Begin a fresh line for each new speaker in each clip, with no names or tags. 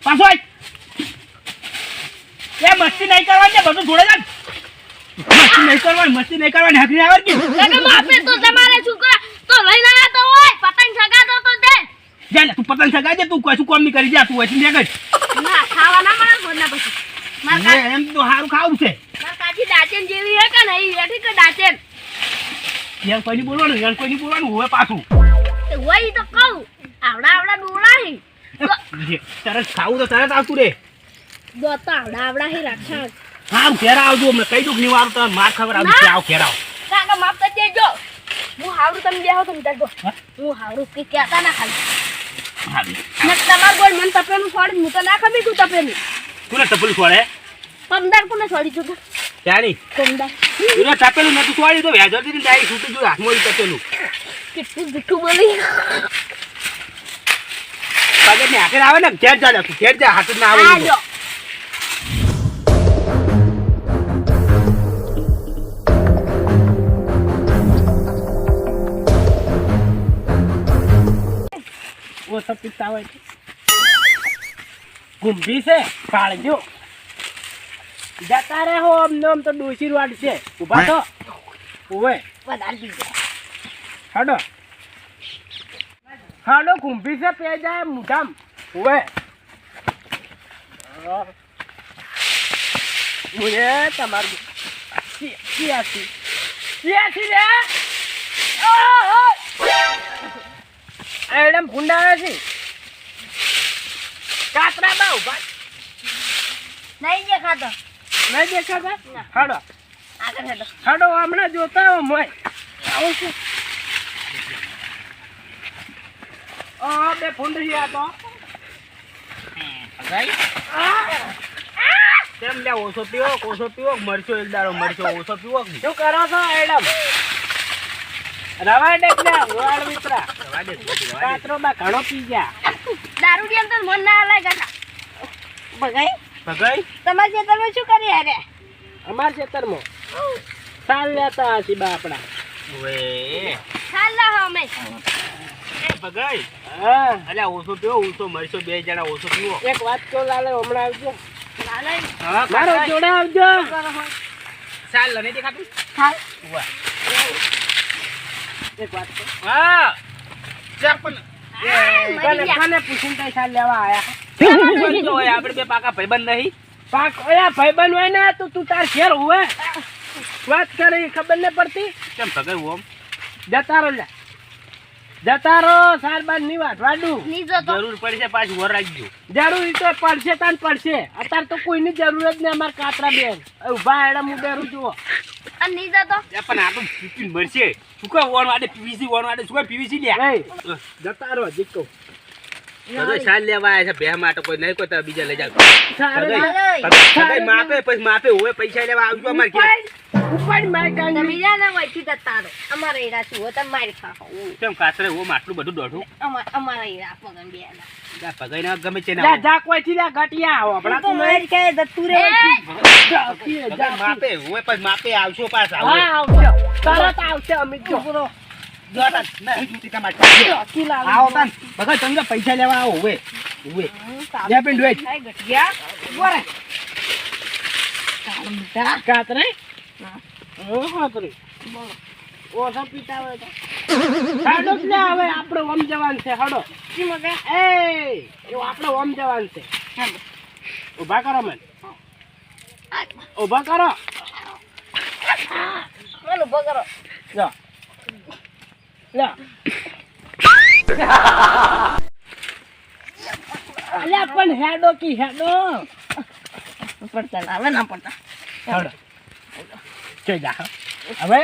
પાછો એ મસ્તી નહીં કરવાની ને બધું જોડે જાય મસ્તી નહીં કરવાની હકરી આવે કે
માપે તો તમારે શું કરે તો લઈને આવ્યા તો હોય પતંગ સગાતો તો દે
જા તું પતંગ સગાઈ દે તું કશું કામ નહીં કરી જા તું વચ્ચે નીકળ
ના ખાવા ના મળે ગોના પછી માર
એમ તો હારું ખાવું છે
માર કાચી ડાચેન જેવી હે કે નહીં એઠી કે ડાચેન
યાર કોઈની બોલવાનું હોય પાછું
તે હોય તો કહું આવડા ડોળા હે
તરત ખાવું તો તરત આવતું રે
દોતા આવડા હે રાખા
હા ઘેરા આવજો મેં કહી દઉં નહીં વારું તો માર ખબર આવજો આવ ઘેરા આવ
કાકા માફ કરી દેજો હું હાવરું તમે બેહો તમે જાગો હું હાવરું કે કહેતા ના ખાલી ને તમાર ગોળ મન તપેલું છોડી હું તો ના ખમી તું તપેલું
કોને તપેલું છોડે
પમદાર કોને છોડી તું
ત્યારી
પમદાર
તું તપેલું નતું છોડી તો વ્યાજ હતી ને ડાયરી છૂટી ગયું હાથમાં તપેલું
કેટલું જૂઠું બોલી
પગે ને હાથે આવે ને ઘેર જા તું ઘેર જા હાથ ના આવે
આજો
ઓ સબ પીતા હોય ગુંભી છે પાળજો જતા રે હો આમ તો ડોસી વાડ છે ઉભા તો ઓવે
વધારે દીજો
હાડો ગુંભી છે પે જાય મુઠામ ઓવે ઓએ તમારું કિયાસી રે એડમ ફુંડા છે કાતરા બા ઉભા
નહીં દેખાતો
નહીં દેખાતા હાડો
આગળ હેડો
હાડો હમણાં જોતા હો મોય આવું છે બે ફુંડરી આ તો કેમ લે ઓછો પીવો મરચો એક દાડો મરચો ઓછો પીવો શું કરો છો એડમ રવા ડેક લે વાળ મિત્રા કાતરો બા ઘણો પી ગયા
દારૂ ડી અંદર મન ના લાગે કાકા
ભગાઈ
તમાર ખેતરમાં શું કરી હારે
અમાર ખેતરમાં સાલ લેતા હસી બા આપડા ઓએ
ચાલ લા અમે
ભગાઈ હા અલ્યા ઓછો પીવો ઓછો મરચો બે જણા ઓછો પીવો એક વાત તો લાલે હમણાં આવજો
લાલે
હા મારો જોડે આવજો ચાલ લને દેખાતું
ચાલ
વાહ એક વાત તો હા ચાલ પણ કોને પૂછીને કઈ સાલ લેવા આયા તો હોય આપણે બે પાકા ભાઈબંધ નહીં પાક ઓયા ભાઈબંધ હોય ને તો તું તાર ઘેર હોય વાત કરી ખબર ન પડતી કેમ ભગાઈ ઓમ જતા રહો સાર બાર ની વાત વાડું
નીજો તો
જરૂર પડશે પાછી વર રાખજો જરૂરી તો પડશે તાન પડશે અત્યારે તો કોઈની જરૂર જ નહીં અમાર કાતરા બેન ઉભા એડા હું બેરું જુઓ
અને નીજો તો
પણ આ તો પીપીન મરશે શું કહે ઓન વાડે પીવીસી ઓન વાડે શું પીવીસી લે જતા રહો જીકો બધો સાલ લેવા આયા છે બે માટે કોઈ નહીં કોઈ તો બીજા લઈ જાવ માપે પછી માપે હોય પૈસા લેવા આવજો અમાર કે ઉપર માર કાંગ
તમે જા ના વઈથી જતા રહો અમારે એરા છું તમે મારી ખાઓ
કેમ કાતરે ઓમ આટલું બધું દોઢું
અમારે એરા પગન બેલા
જા પગાઈ ના ગમે છે ના જા કોઈ થી લા ગટિયા આવો આપડા
તો મારી કે જતું રે
જા માપે હોય પછી માપે આવશો પાસ આવો
હા આવજો તરત આવશે અમિત જો
જોતા નહીં જુતી કમાટ આવો તન બગા તમને પૈસા લેવા આવો ઓવે લે પેન ડોય
ગટિયા બોરે
કાતરે ઓ કાતરે બોલો ઓ સબ પીતા હોય તો હાડો જ ના હવે આપણો ઓમ જવાન છે હાડો કી મગે એ આપણો ઓમ જવાન છે ઉભા કરો મને ઉભા કરો
બોલો બગરો
જા લા અલ્યા પણ હેડો કી હેડો
પડતા આવે ના પડતા
હેડો ચઈ જા હવે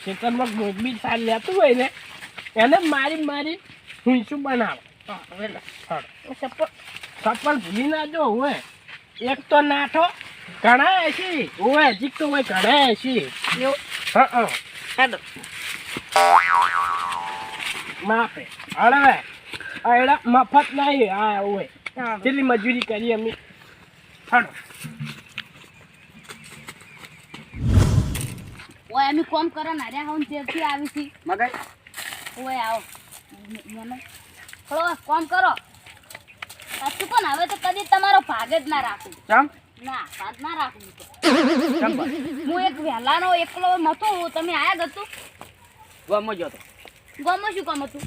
ખેતરમાં ગોબી સાલ લેતું હોય ને એને મારી હુંસું બનાવો હેડો સપલ ભૂલી ના જો હોય એક તો નાઠો ઘણા એસી હોય જીક તો હોય ઘણા એસી હા
હેડો
માપે અરે એડા મફત નહીં આ હોય કેટલી મજૂરી કરી અમે હાડો
ઓય અમે કોમ કરો ના રે હું જેથી આવી છી
મગાઈ
ઓય આવો મને થોડો કામ કરો સાચું કોણ હવે તો કદી તમારો ભાગ જ ના રાખું
ચમ
ના ભાગ ના રાખું હું તો.
ચમ
હું એક વહેલાનો એકલો નતો તમે આયા ગતું
ગમો જતો
ગમો શું કામ હતું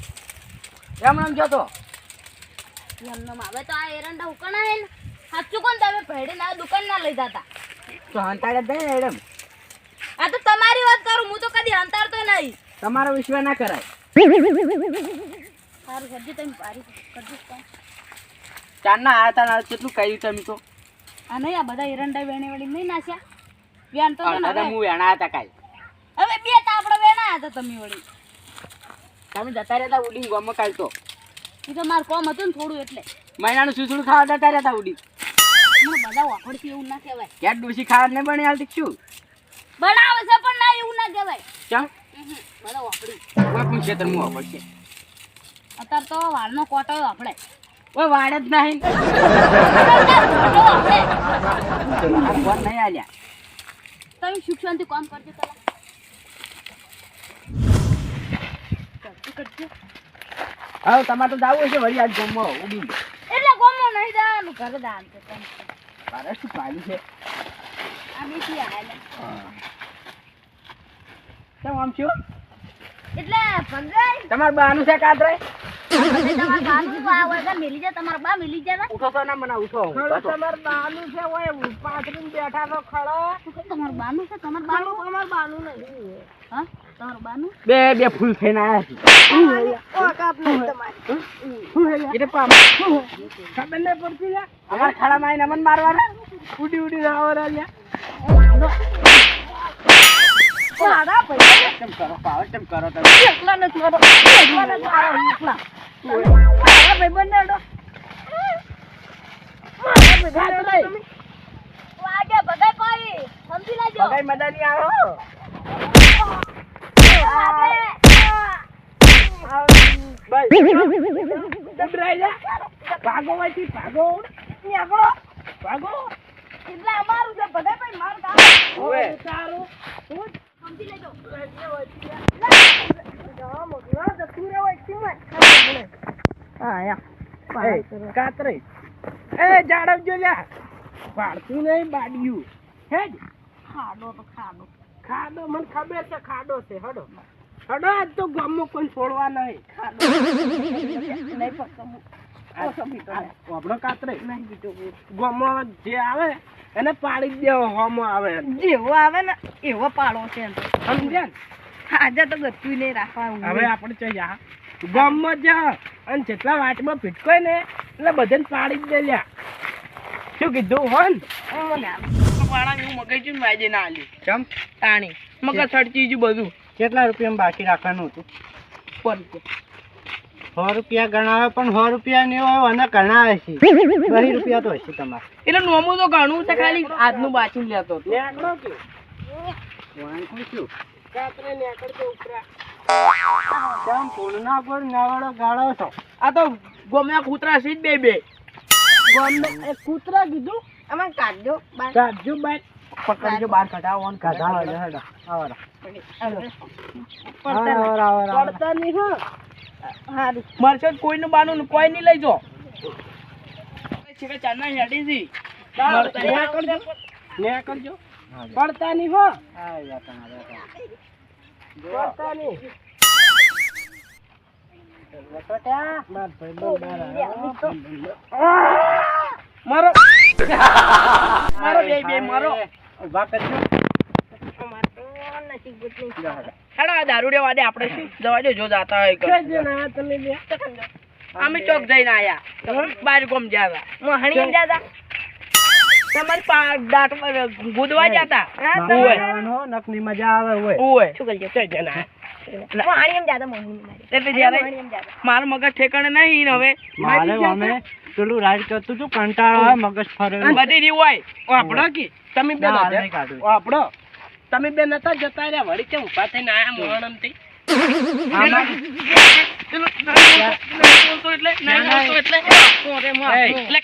એમ જતો
એમનેમ હવે તો આ એરંડા ઉકણા હે ને સાચું કોણ તમે ભેડે ના દુકાન ના લઈ જતા
તો હંતાડે દે મેડમ
આ તો તમારી વાત કરું હું તો કદી અંતારતો નહીં
તમારો વિશ્વાસ ના કરાય
સારું કરજો તમે પારી કરજો કામ.
ચારના આયા તા ના કેટલું કર્યું તમે તો
આ નહીં આ બધા એરંડા વેણે વળી નહીં નાખ્યા વ્યાન તો ને
અડધા
હવે
હું વેણા હતા કાલ
હવે બે તો આપણે વેણા હતા તમે વળી
તમે જતા રહેતા ઉડીને ગમો કાલ તો
એ તો મારું કોમ હતું ને થોડું એટલે
મહિનાનું સુસુડું ખાવા જતા રહેતા ઉડી
મને બધા વાપરથી એવું ના કહેવાય
ક્યાં ડોસી ખાવા નહીં બની હાલતી શું
બનાવે છે પણ ના એવું ના કહેવાય
ચમ
બધા વાપરી
કોઈ પણ ક્ષેત્ર હું વાપરશે
અત્યારે તો વાળનો કોટો આપણે
કોઈ વાડ જ નહીં
કોટો આપણે
આ ફોન નહીં આલ્યા
તમે સુખ શાંતિ કામ કરજો પેલા કરજો
હવે તમારે તો જવું હશે વળી આજ ગમો ઉડી
એટલે ગોમો નહીં જવાનું ઘરે દાન છે તમે
તારે શું પાડી છે
આ બેસી આયા
કેમ આમ છો
એટલે ભગાઈ
તમારે બાનું છે કાતરે
તમારા બાનું બા હોય કે મિલી જાય તમારા બા મિલી જાય ને
ઉઠો તો ના મને ઉઠો
તમારે બાનું છે ઓય પાથરીને બેઠા તો ખડો
તમારું બાનું છે તમારું બાનું
તમારે બાનું નહીં
હા તમારું બાનું
બે બે ફૂલ થઈને આયા છે પામ
ખબર નહીં પડતી યાર
અમાર ખાડામાં આવીને અમને મારવાના
ઉડી ઉડી રાવો રાલ્યા
સારા પૈસા
કેમ કરો પાવર કેમ કરો તમે
એકલા નથી મારો એકલા નથી મારો એકલા મારા ભાઈબંધ ને અડો વાગે બગાઈ પાઈ સમજી લેજો
બગાઈ મદાની આવો
બસ ડબરાઈ જા ભાગો વાથી ભાગો
નીકળો
ભાગો
એટલે અમારું છે બગાઈ પાઈ માર કામ
ઓએ
સારું
સમજી લેજો
કાતરે એ જાડવજો લ્યા પાડતું નહીં બાડિયું હે જ
ખાડો તો ખાડો
ખાડો મને ખબર છે ખાડો છે હડો હડો આજ તો ગામમાં કોઈ છોડવા નહીં
નહીં પકડો
આપણો કાતરે ગામમાં જે આવે એને પાડી જ દેવો હોમો આવે
જેવો આવે ને એવો પાડો છે
સમજ્યા ને?
આજે તો ગતું નહીં રાખવાનું
હવે આપણે ચઈ જા ગામમાં જા અને જેટલા વાટમાં ભીટકોય ને એટલે બધાને પાડી જ દે લ્યા શું કીધું હોન
વાળા એવું મગજ માજે ના આલ્યું ચમ તાણી મગજ સડચી જ બધું
કેટલા રૂપિયા બાકી રાખવાનું હતું 100 રૂપિયા ગણાવે પણ 100 રૂપિયા નહીં હોય અને ગણાવે છે 20 રૂપિયા તો હશે તમારે
એટલે નોમું તો ઘણું છે ખાલી આજનું બાચી લેતો હતો
નેકડો કે વાંકું છું કાતરે નેકડતો ઉપરા કેમ ફૂલના પર નાવાળો ગાળો છો
આ તો ગોમ્યા કૂતરા છે જ બે બે
ગામમાં એક કૂતરા કીધું
અમે કાઢજો
કાઢજો બાય પકડજો બહાર કઢાવો ને કઢાવો હેડો આવરા પડતા નહીં હો
હારું
મારશે કોઈનું બાનું કોઈ નહીં લઈ જો ચારના હેડી છી
ને કરજો પડતા નહીં હો પડતા નહીં
મારો મારો બે બે મારો
ઉભા કરજો
હેડા દારૂડિયા વાડે આપણે શું જવા દે જો જાતા હોય કર.
તમે બે
અમે ચોક જઈને આયા બાર કોમ જ્યાં
મોહણી જાદા
તમારી દાંત ગુદવા જતા
નકની મજા આવે હોય
ઓય
શું કરજો
ચઈ જણા
મોહણી એમ જાદા મોહણી
એટલે જ્યારે મારું મગજ ઠેકાણે નહીં ને હવે
મારે અમે પેલું રાઈડ કરતું હતું કંટાળો આવે મગજ ફરે
બધી રીવ હોય આપણો કે
તમે બે
ના,
નતા
નહીં કાઢું.
આપણો તમે બે નતા જતા રહ્યા વળી કેમ ઉભા થઈને આયા મોહણમથી
એટલે